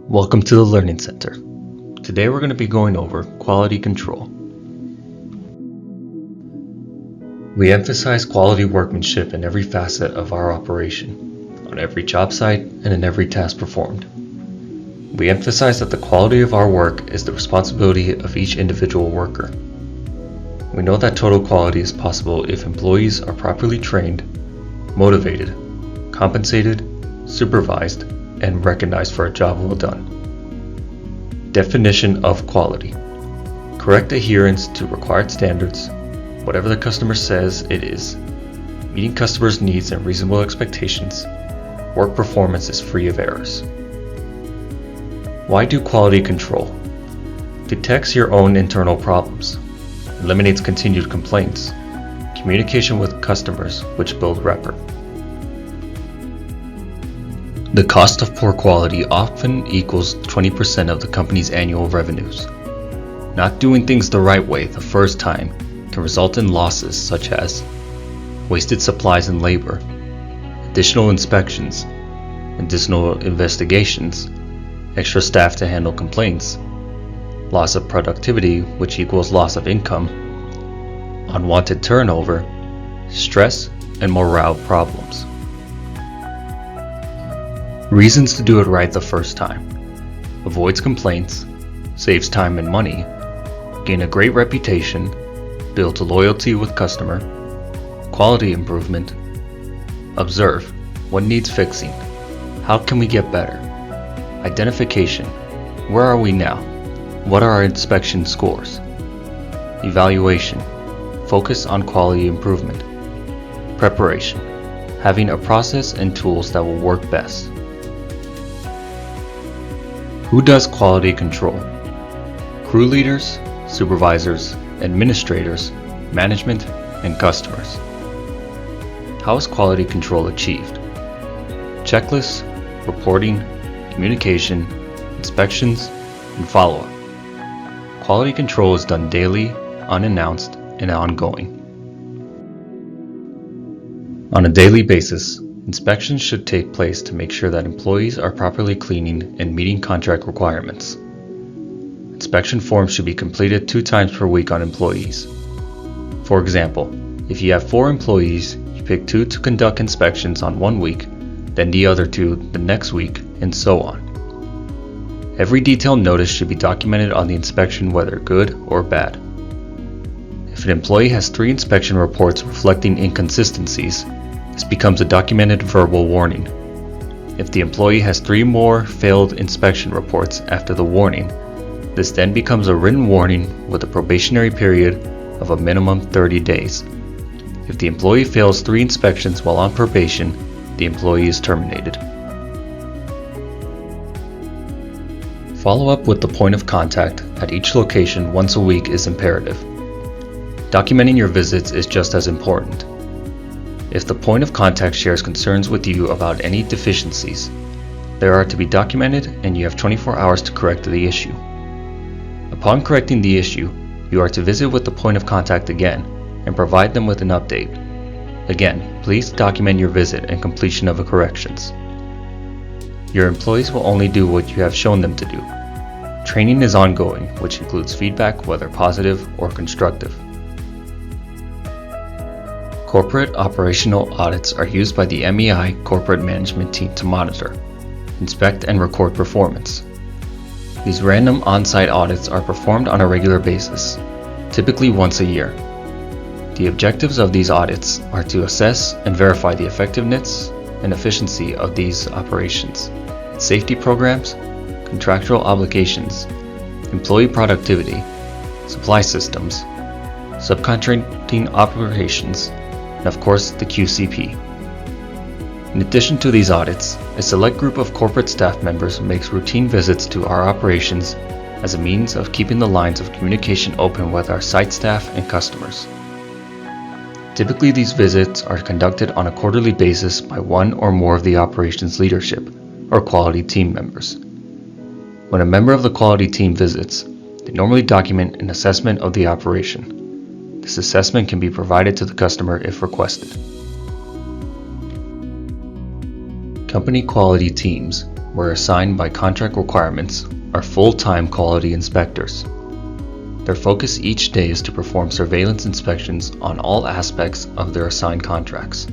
Welcome to the Learning Center. Today we're going to be going over quality control. We emphasize quality workmanship in every facet of our operation, on every job site and in every task performed. We emphasize that the quality of our work is the responsibility of each individual worker. We know that total quality is possible if employees are properly trained, motivated, compensated, supervised, and recognized for a job well done. Definition of quality: correct adherence to required standards, whatever the customer says it is, meeting customers' needs and reasonable expectations, work performance is free of errors. Why do quality control? Detects your own internal problems, eliminates continued complaints, communication with customers which build rapport. The cost of poor quality often equals 20% of the company's annual revenues. Not doing things the right way the first time can result in losses such as wasted supplies and labor, additional inspections, additional investigations, extra staff to handle complaints, loss of productivity, which equals loss of income, unwanted turnover, stress, and morale problems. Reasons to do it right the first time: avoids complaints, saves time and money, gain a great reputation, builds loyalty with customer, quality improvement, observe what needs fixing, how can we get better, identification, where are we now, what are our inspection scores, evaluation, focus on quality improvement, preparation, having a process and tools that will work best. Who does quality control? Crew leaders, supervisors, administrators, management, and customers. How is quality control achieved? Checklists, reporting, communication, inspections, and follow-up. Quality control is done daily, unannounced, and ongoing. On a daily basis, inspections should take place to make sure that employees are properly cleaning and meeting contract requirements. Inspection forms should be completed 2 times per week on employees. For example, if you have 4 employees, you pick 2 to conduct inspections on 1 week, then the other 2 the next week, and so on. Every detailed notice should be documented on the inspection, whether good or bad. If an employee has 3 inspection reports reflecting inconsistencies, this becomes a documented verbal warning. If the employee has 3 more failed inspection reports after the warning, this then becomes a written warning with a probationary period of a minimum 30 days. If the employee fails 3 inspections while on probation, the employee is terminated. Follow up with the point of contact at each location once a week is imperative. Documenting your visits is just as important. If the point of contact shares concerns with you about any deficiencies, they are to be documented and you have 24 hours to correct the issue. Upon correcting the issue, you are to visit with the point of contact again and provide them with an update. Again, please document your visit and completion of the corrections. Your employees will only do what you have shown them to do. Training is ongoing, which includes feedback, whether positive or constructive. Corporate operational audits are used by the MEI corporate management team to monitor, inspect, and record performance. These random on-site audits are performed on a regular basis, typically once a year. The objectives of these audits are to assess and verify the effectiveness and efficiency of these operations, safety programs, contractual obligations, employee productivity, supply systems, subcontracting operations, and of course the QCP. In addition to these audits, a select group of corporate staff members makes routine visits to our operations as a means of keeping the lines of communication open with our site staff and customers. Typically, these visits are conducted on a quarterly basis by one or more of the operations leadership or quality team members. When a member of the quality team visits, they normally document an assessment of the operation. This assessment can be provided to the customer if requested. Company quality teams were assigned by contract requirements, are full-time quality inspectors. Their focus each day is to perform surveillance inspections on all aspects of their assigned contracts.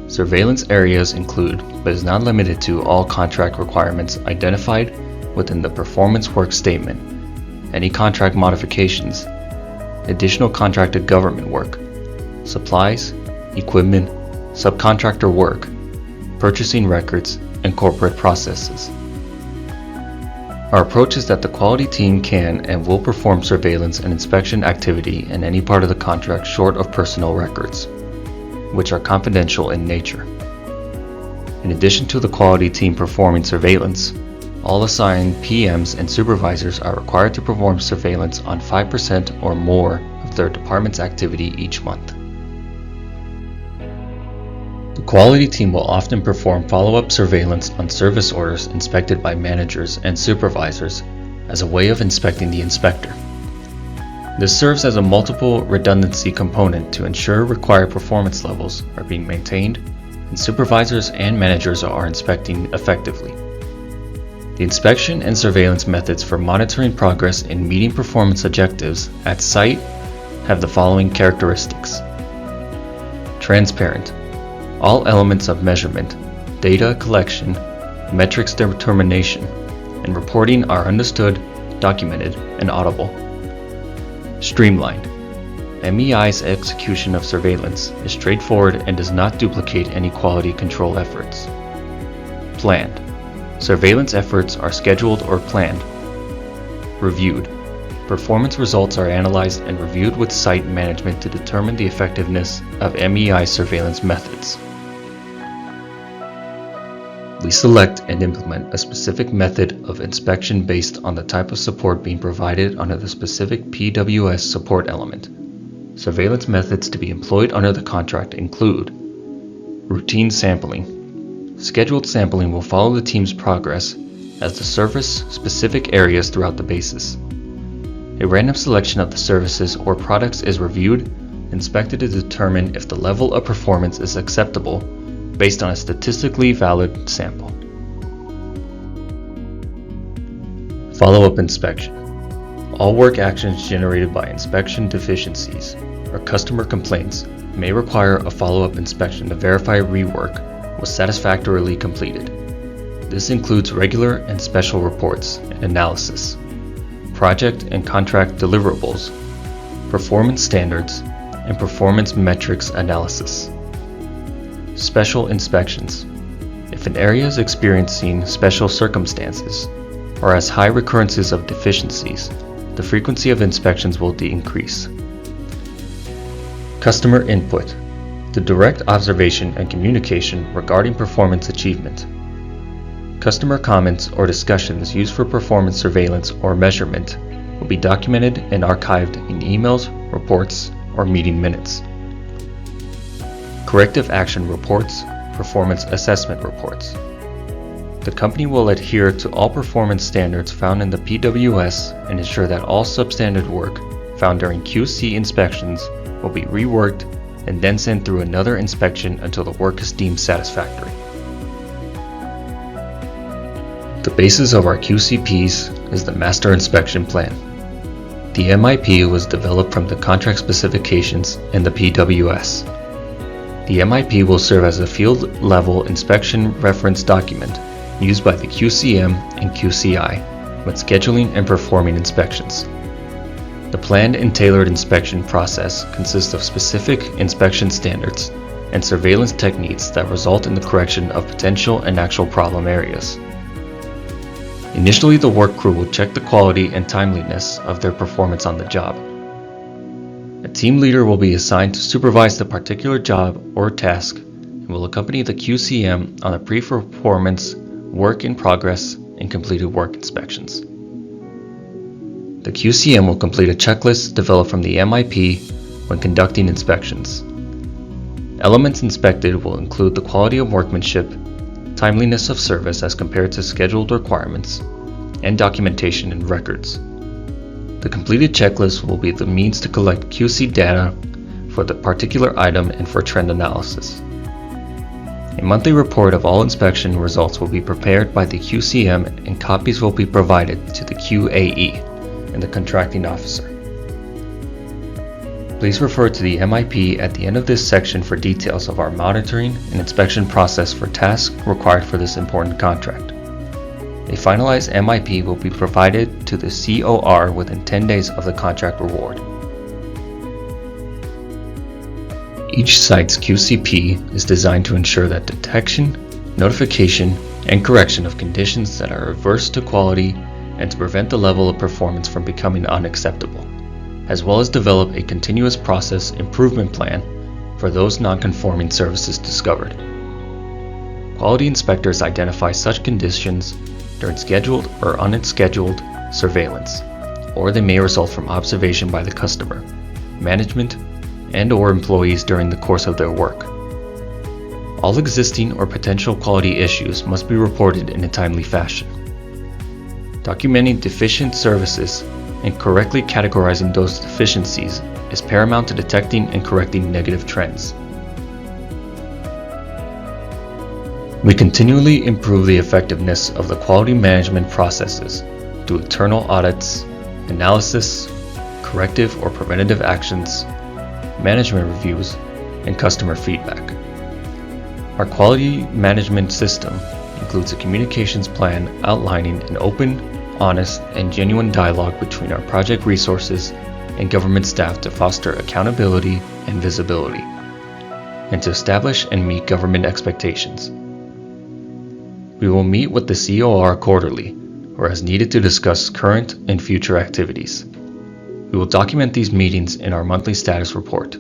Surveillance areas include, but is not limited to, all contract requirements identified within the performance work statement, any contract modifications, additional contracted government work, supplies, equipment, subcontractor work, purchasing records, and corporate processes. Our approach is that the quality team can and will perform surveillance and inspection activity in any part of the contract short of personnel records, which are confidential in nature. In addition to the quality team performing surveillance, all assigned PMs and supervisors are required to perform surveillance on 5% or more of their department's activity each month. The quality team will often perform follow-up surveillance on service orders inspected by managers and supervisors as a way of inspecting the inspector. This serves as a multiple redundancy component to ensure required performance levels are being maintained and supervisors and managers are inspecting effectively. The inspection and surveillance methods for monitoring progress in meeting performance objectives at site have the following characteristics. Transparent. All elements of measurement, data collection, metrics determination, and reporting are understood, documented, and audible. Streamlined. MEI's execution of surveillance is straightforward and does not duplicate any quality control efforts. Planned. Surveillance efforts are scheduled or planned. Reviewed. Performance results are analyzed and reviewed with site management to determine the effectiveness of MEI surveillance methods. We select and implement a specific method of inspection based on the type of support being provided under the specific PWS support element. Surveillance methods to be employed under the contract include routine sampling. Scheduled sampling will follow the team's progress as the service-specific areas throughout the basis. A random selection of the services or products is reviewed, inspected to determine if the level of performance is acceptable based on a statistically valid sample. Follow-up inspection. All work actions generated by inspection deficiencies or customer complaints may require a follow-up inspection to verify rework was satisfactorily completed. This includes regular and special reports and analysis, project and contract deliverables, performance standards, and performance metrics analysis. Special inspections. If an area is experiencing special circumstances or has high recurrences of deficiencies, the frequency of inspections will increase. Customer input. The direct observation and communication regarding performance achievement. Customer comments or discussions used for performance surveillance or measurement will be documented and archived in emails, reports, or meeting minutes. Corrective action reports, performance assessment reports. The company will adhere to all performance standards found in the PWS and ensure that all substandard work found during QC inspections will be reworked and then sent through another inspection until the work is deemed satisfactory. The basis of our QCPs is the Master Inspection Plan. The MIP was developed from the contract specifications in the PWS. The MIP will serve as a field-level inspection reference document used by the QCM and QCI when scheduling and performing inspections. The planned and tailored inspection process consists of specific inspection standards and surveillance techniques that result in the correction of potential and actual problem areas. Initially, the work crew will check the quality and timeliness of their performance on the job. A team leader will be assigned to supervise the particular job or task and will accompany the QCM on the pre-performance, work in progress, and completed work inspections. The QCM will complete a checklist developed from the MIP when conducting inspections. Elements inspected will include the quality of workmanship, timeliness of service as compared to scheduled requirements, and documentation and records. The completed checklist will be the means to collect QC data for the particular item and for trend analysis. A monthly report of all inspection results will be prepared by the QCM and copies will be provided to the QAE and the contracting officer. Please refer to the MIP at the end of this section for details of our monitoring and inspection process for tasks required for this important contract. A finalized MIP will be provided to the COR within 10 days of the contract award. Each site's QCP is designed to ensure that detection, notification, and correction of conditions that are adverse to quality and to prevent the level of performance from becoming unacceptable, as well as develop a continuous process improvement plan for those non-conforming services discovered. Quality inspectors identify such conditions during scheduled or unscheduled surveillance, or they may result from observation by the customer, management, and/or employees during the course of their work. All existing or potential quality issues must be reported in a timely fashion. Documenting deficient services and correctly categorizing those deficiencies is paramount to detecting and correcting negative trends. We continually improve the effectiveness of the quality management processes through internal audits, analysis, corrective or preventative actions, management reviews, and customer feedback. Our quality management system includes a communications plan outlining an open, honest, and genuine dialogue between our project resources and government staff to foster accountability and visibility, and to establish and meet government expectations. We will meet with the COR quarterly, or as needed to discuss current and future activities. We will document these meetings in our monthly status report.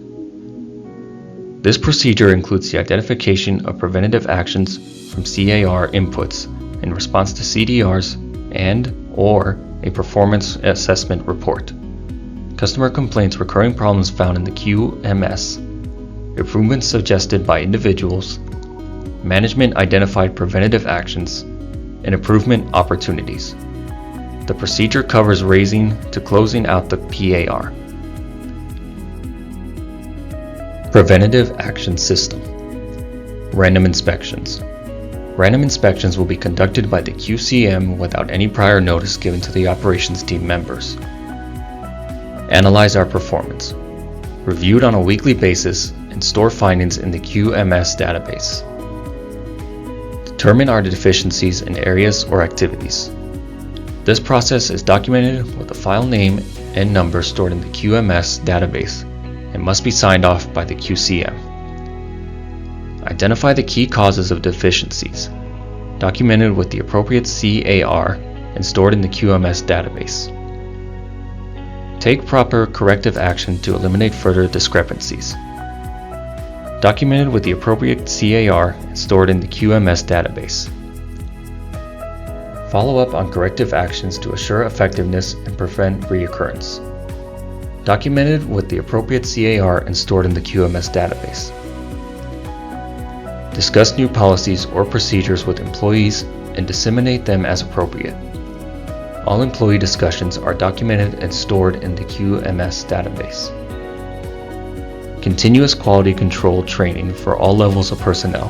This procedure includes the identification of preventative actions from CAR inputs in response to CDRs and/or a performance assessment report, customer complaints, recurring problems found in the QMS, improvements suggested by individuals, management identified preventative actions, and improvement opportunities. The procedure covers raising to closing out the PAR. Preventative Action System. Random inspections. Random inspections will be conducted by the QCM without any prior notice given to the operations team members. Analyze our performance. Reviewed on a weekly basis and store findings in the QMS database. Determine our deficiencies in areas or activities. This process is documented with a file name and number stored in the QMS database and must be signed off by the QCM. Identify the key causes of deficiencies, documented with the appropriate CAR and stored in the QMS database. Take proper corrective action to eliminate further discrepancies, documented with the appropriate CAR and stored in the QMS database. Follow up on corrective actions to assure effectiveness and prevent reoccurrence, documented with the appropriate CAR and stored in the QMS database. Discuss new policies or procedures with employees and disseminate them as appropriate. All employee discussions are documented and stored in the QMS database. Continuous quality control training for all levels of personnel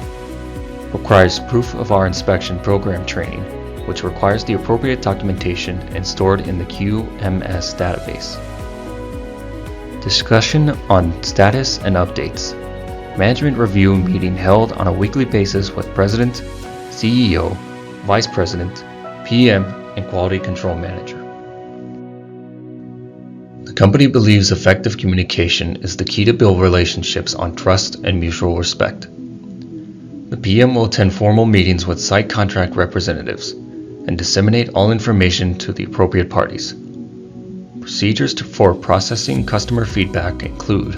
requires proof of our inspection program training, which requires the appropriate documentation and stored in the QMS database. Discussion on status and updates. Management review meeting held on a weekly basis with President, CEO, Vice President, PM, and Quality Control Manager. The company believes effective communication is the key to build relationships on trust and mutual respect. The PM will attend formal meetings with site contract representatives and disseminate all information to the appropriate parties. Procedures for processing customer feedback include: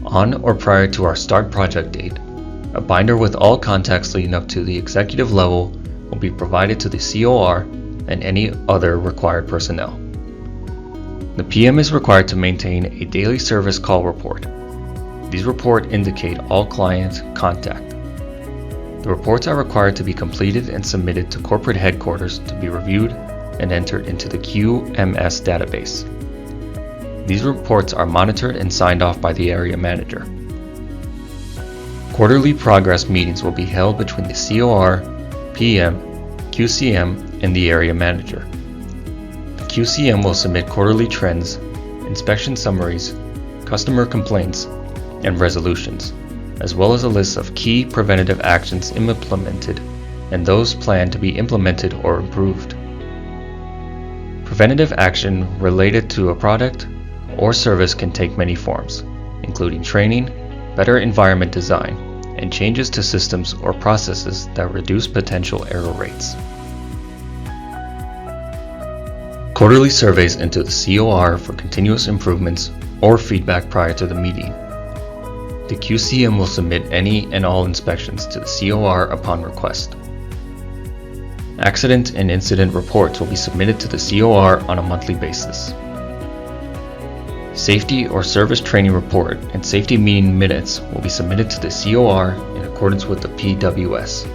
on or prior to our start project date, a binder with all contacts leading up to the executive level will be provided to the COR and any other required personnel. The PM is required to maintain a daily service call report. These reports indicate all client contact. The reports are required to be completed and submitted to corporate headquarters to be reviewed and entered into the QMS database. These reports are monitored and signed off by the area manager. Quarterly progress meetings will be held between the COR, PM, QCM, and the area manager. The QCM will submit quarterly trends, inspection summaries, customer complaints, and resolutions, as well as a list of key preventative actions implemented and those planned to be implemented or improved. Preventative action related to a product or service can take many forms, including training, better environment design, and changes to systems or processes that reduce potential error rates. Quarterly surveys into the COR for continuous improvements or feedback prior to the meeting. The QCM will submit any and all inspections to the COR upon request. Accident and incident reports will be submitted to the COR on a monthly basis. Safety or service training report and safety meeting minutes will be submitted to the COR in accordance with the PWS.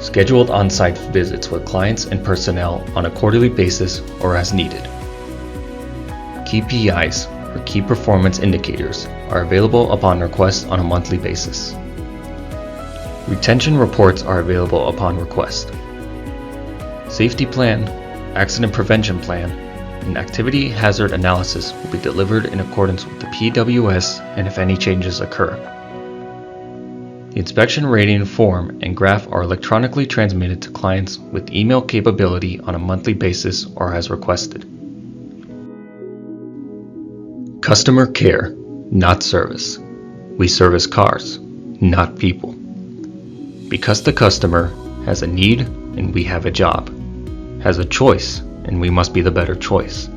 Scheduled on-site visits with clients and personnel on a quarterly basis or as needed. KPIs, or key performance indicators, are available upon request on a monthly basis. Retention reports are available upon request. Safety plan, accident prevention plan, and activity hazard analysis will be delivered in accordance with the PWS and if any changes occur. The inspection rating form and graph are electronically transmitted to clients with email capability on a monthly basis or as requested. Customer care, not service. We service cars, not people. Because the customer has a need and we have a job, has a choice and we must be the better choice,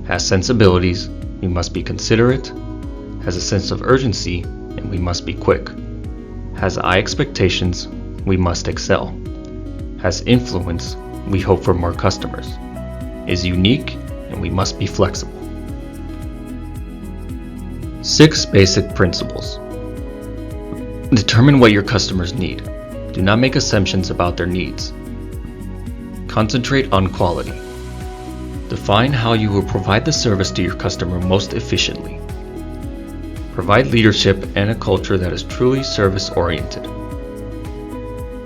has sensibilities, we must be considerate, has a sense of urgency and we must be quick, has high expectations, we must excel, has influence, we hope for more customers, is unique and we must be flexible. 6 basic principles. Determine what your customers need. Do not make assumptions about their needs. Concentrate on quality. Define how you will provide the service to your customer most efficiently. Provide leadership and a culture that is truly service-oriented.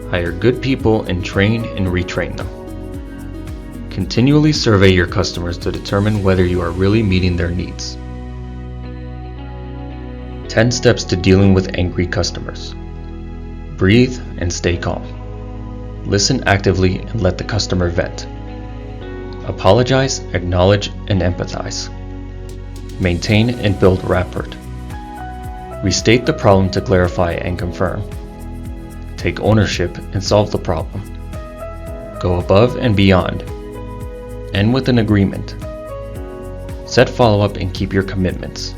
Hire good people and train and retrain them. Continually survey your customers to determine whether you are really meeting their needs. 10 steps to dealing with angry customers. Breathe and stay calm. Listen actively and let the customer vent. Apologize, acknowledge, and empathize. Maintain and build rapport. Restate the problem to clarify and confirm. Take ownership and solve the problem. Go above and beyond. End with an agreement. Set follow-up and keep your commitments.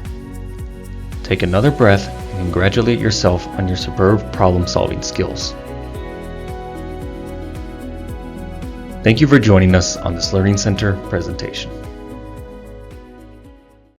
Take another breath and congratulate yourself on your superb problem-solving skills. Thank you for joining us on this Learning Center presentation.